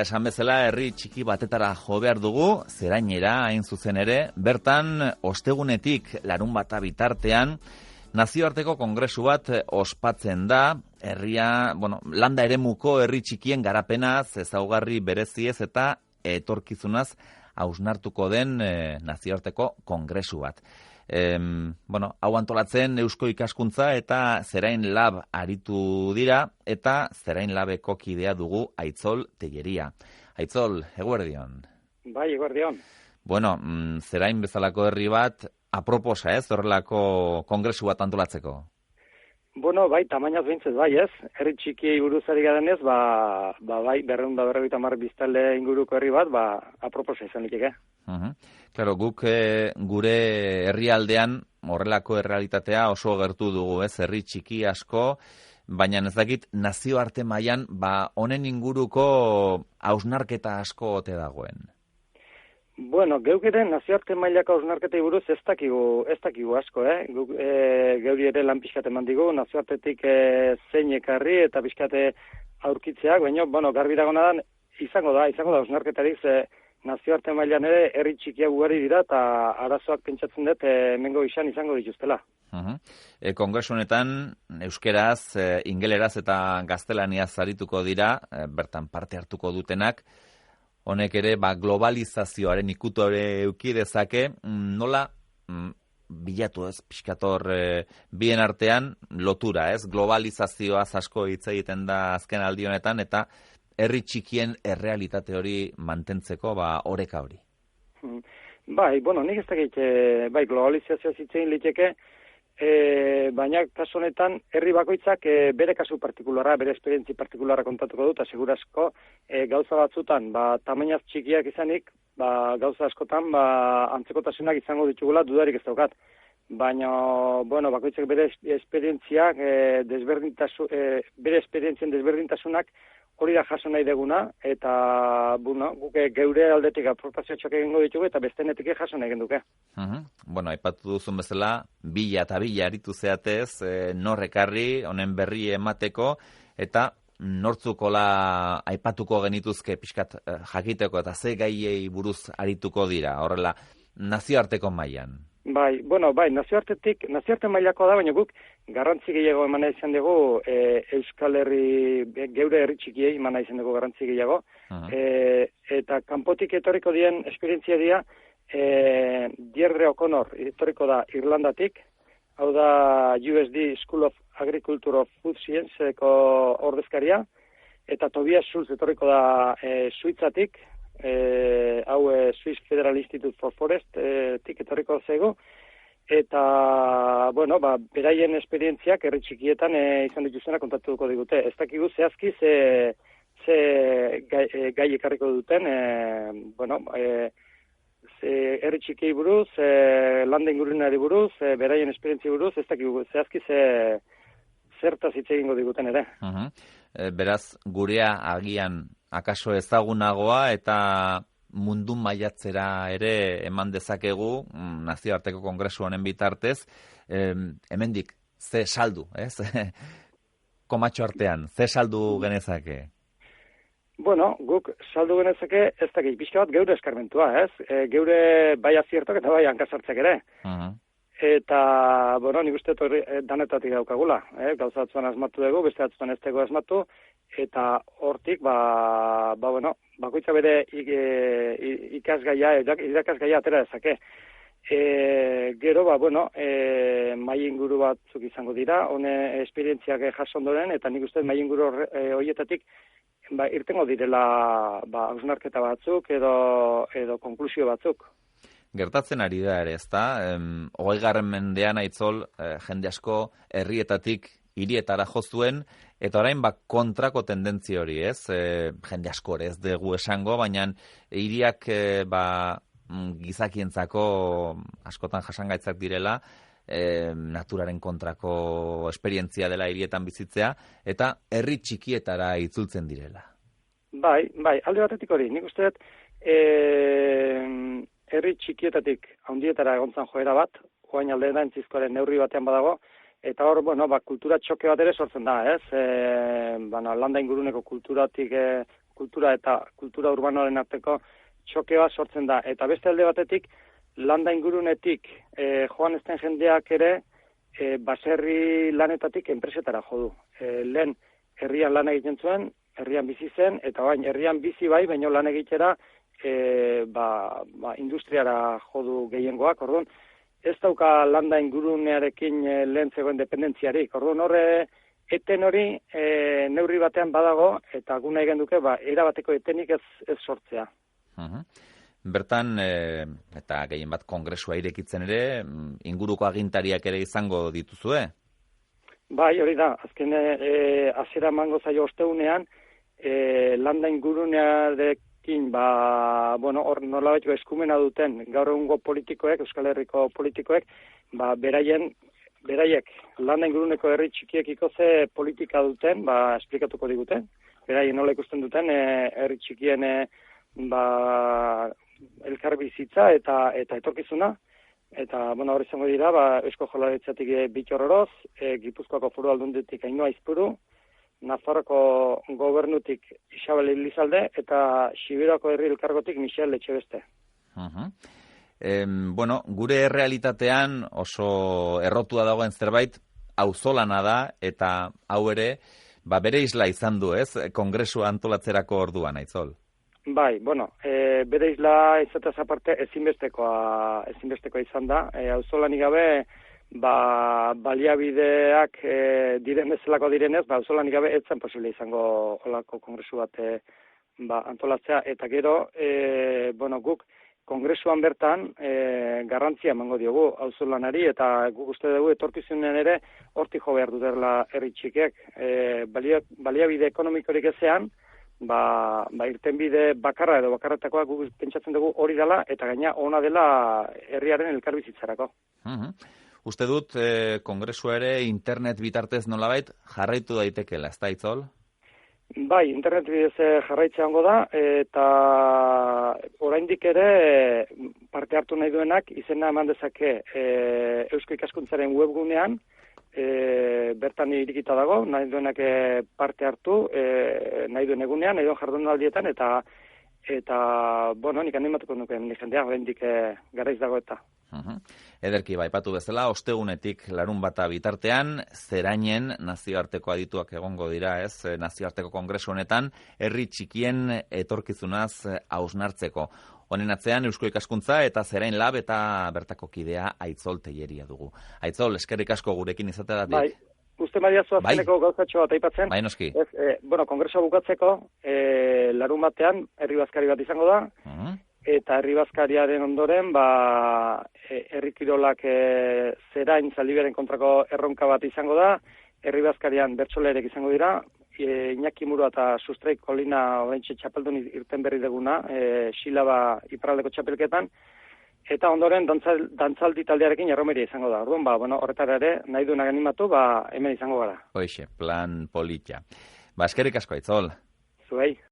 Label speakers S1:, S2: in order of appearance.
S1: Esan bezala, herri txiki batetara jo behar dugu, zerainera hain zuzen ere, bertan ostegunetik larunbata bitartean, nazioarteko kongresu bat ospatzen da, herria, landa eremuko herri txikien garapenaz, ezaugarri bereziez eta etorkizunaz hausnartuko den nazioarteko kongresu bat. Hau antolatzen Eusko Ikaskuntza eta Zerain Lab aritu dira, eta Zerain Labeko kidea dugu Aitzol Telleria. Aitzol, eguerdion.
S2: Bai, eguerdion.
S1: Zerain bezalako herri bat, aproposa horrelako kongresu bat antolatzeko?
S2: Bai, tamainaz behintzez bai ez. Herri txikiei buruz ari garenez, bai, 250 biztanle inguruko herri bat, aproposa izan liteke.
S1: Claro, guk gure herrialdean horrelako errealitatea oso gertu dugu, ez? Herri txiki asko, baina ez dakit nazioarte mailan honen inguruko hausnarketa asko ote dagoen.
S2: Geuk ere nazioarte mailako hausnarketei buruz ez dakigu asko, Guk geuri ere lan pixkat eman digu, nazioartetik zein ekarri eta pixkate aurkitzeak, baina garbi dagoena da, izango da hausnarketarik, ze nazioarte mailan ere herri txikiak ugari dira eta arazoak pentsatzen dut hemengo izango dituztela.
S1: Kongresu honetan euskeraz, ingeleraz eta gaztelaniaz arituko dira, bertan parte hartuko dutenak. Honek ere globalizazioaren ikutore eduki dezake, nola bilatu ez pixkator bien artean lotura, ez? Globalizazioaz asko hitz egiten da azken aldi honetan eta herri txikien errealitate hori mantentzeko oreka hori.
S2: Nik ez dakit, globalizazioa zitzen liteke, baina kasu honetan herri bakoitzak bere kasu partikularra, bere esperientzi partikularra kontatuko dut, eta segurazko gauza batzutan, tamainaz txikiak izanik, gauza askotan, antzekotasunak izango ditugula dudarik ez daukat. Baina, bakoitzak bere esperientziak, bere esperientzien desberdintasunak hori da jaso nahi deguna, eta guk geure aldetik aportazio txok egingo ditugu, eta bestenetik jaso nahi genduke.
S1: Aipatu duzun bezala, bila aritu zeatez, norrekarri, honen berri emateko, eta nortzukola aipatuko genituzke pixkat jakiteko, eta ze gaiei buruz arituko dira, horrela, nazioarteko mailan. Nazioarte mailakoa da, baina guk garrantzi gehiago eman izan dugu Euskal Herri, geure herri txikiei eman izan dugu garrantzi gehiago, eta kanpotik etorriko dien esperientzia dira, Deirdre O'Connor etorriko da Irlandatik, hau da USD School of Agriculture of Food Science-eko ordezkaria, eta Tobias Schulz etorriko da Suitzatik, hau Swiss Federal Institute for Forest tik etorriko zego, eta, beraien esperientziak herri txikietan izan dituzena kontatuko digute. Ez dakigu zehazki ze gai ekarriko duten, herri txikiei buruz, landa ingurunari buruz, beraien esperientzi buruz, ez dakigu zehazki zertaz hitz egingo diguten ere. Beraz, gurea agian akaso ezagunagoa eta mundu mailatzera ere eman dezakegu nazioarteko kongresu honen bitartez, hemendik ze saldu, ez? Komatxo artean, ze saldu genezake?
S2: Guk saldu genezake ez dakit pixka bat geure eskarmentua, ez? Geure bai aziertok eta bai hankasartzak ere. Eta, nik uste danetatik daukagula, gauza batzuan asmatu dugu, beste batzuan ez dugu asmatu, eta hortik, bakoitza bere ikasgaia, irakasgaia atera dezake. Gero, mai inguru batzuk izango dira, hone esperientziak jaso ondoren, eta nik uste mai inguru horietatik irtengo direla hausnarketa batzuk edo konklusio batzuk.
S1: Gertatzen ari da ere, ezta? 20. mendean Aitzol, jende asko herrietatik hirietara jo zuen, eta orain kontrako tendentzia hori, ez? Jende asko ere ez dugu esango, baina hiriak gizakientzako askotan jasangaitzak direla, naturaren kontrako esperientzia dela hirietan bizitzea, eta herri txikietara itzultzen direla.
S2: Alde batetik hori, nik uste dut, herri txikietatik handietara egontzan joera bat, joain alde da entzizkoaren neurri batean badago, eta hor, kultura txoke bat ere sortzen da, ez? Landa inguruneko kulturatik
S1: kultura eta kultura urbanoaren arteko txokea sortzen da. Eta beste alde batetik, landa ingurunetik joan ezten jendeak ere, baserri lanetatik enpresetara jo du. Lehen herrian lan egiten zuen, herrian bizi zen, eta bain herrian bizi bai, baina lan egitera industriara jo du gehiengoak. Orduan, ez dauka landa ingurunearekin lehen zegoen dependentziarik. Orduan, horre eten hori neurri batean badago, eta guna egin duke, erabateko etenik ez sortzea.
S3: Bertan, eta gehien bat kongresua irekitzen ere, inguruko agintariak ere izango dituzue?
S1: Bai, hori da. Azken hasiera emango zaio osteunean, landa ingurunearekin, hor nolabaiteko eskumena duten gaur egungo politikoek, Euskal Herriko politikoek, beraiek landa inguruneko herri txikiekiko ze politika duten, esplikatuko digute. Beraien nola ikusten duten herri txikien elkarbizitza eta etorkizuna. Eta, hori izango dira, Eusko Jaurlaritzatik Bittor Oroz, Gipuzkoako Foru Aldunditik Ainhoa Aizpuru, Nafarroko gobernutik Isabel Elizalde eta Siberuako herri elkargotik Michel Etxebeste.
S3: Gure errealitatean oso errotua dagoen zerbait auzolana da, eta hau ere, bere isla izan du, ez? Kongresua antolatzerako orduan, Aitzol.
S1: Bai, bere isla izatez aparte ezinbestekoa izan da. Auzolanik gabe, baliabideak diren bezalako direnez, auzolanik gabe ez zen posible izango olako kongresu bat antolatzea. Eta gero, guk kongresuan bertan garrantzia emango diogu auzolanari, eta guk uste dugu etorkizunean ere hortik jo behar dutela herri txikek. Baliabide ekonomikorik ezean, irtenbide bakarra edo bakarretakoa guk pentsatzen dugu hori dela, eta gaina ona dela herriaren elkarbizitzarako.
S3: Uste dut, kongresua ere internet bitartez nolabait jarraitu daitekela, ez da, Aitzol?
S1: Bai, internet bidez jarraitzea hongo da, eta oraindik ere parte hartu nahi duenak izena eman dezake Eusko Ikaskuntzaren webgunean, bertan irikita dago, nahi duenak parte hartu, nahi duen egunean, nahi duen jardunaldietan, eta nik animatuko nuken jendea, oraindik garaiz dago eta.
S3: Ederki, aipatu bezala, ostegunetik larunbata bitartean, Zerainen nazioarteko adituak egongo dira, ez, nazioarteko kongresu honetan, herri txikien etorkizunaz hausnartzeko. Honen atzean Eusko Ikaskuntza eta Zerain Lab eta bertako kidea Aitzol Telleria dugu. Aitzol, eskerrik asko gurekin izateagatik.
S1: Bai, uste madiazu azkeneko gauzatxo bat aipatzen.
S3: Bai, noski.
S1: Kongresua bukatzeko, larunbatean herri bazkari bat izango da, eta herri bazkariaren ondoren, herri kirolak Zerain Zaldiberen kontrako erronka bat izango da, herri bazkarian bertsoleerek izango dira, Iñaki Murua eta Sustraik Kolina oraintxe txapeldun irten berri deguna, Silaba iparraldeko txapelketan, eta ondoren dantzaldi taldearekin erromeria izango da. Orduan, horretara ere, nahi duenak animatu, hemen izango gara.
S3: Hoixe, plan polita. Eskerrik asko, Aitzol.
S1: Zuei.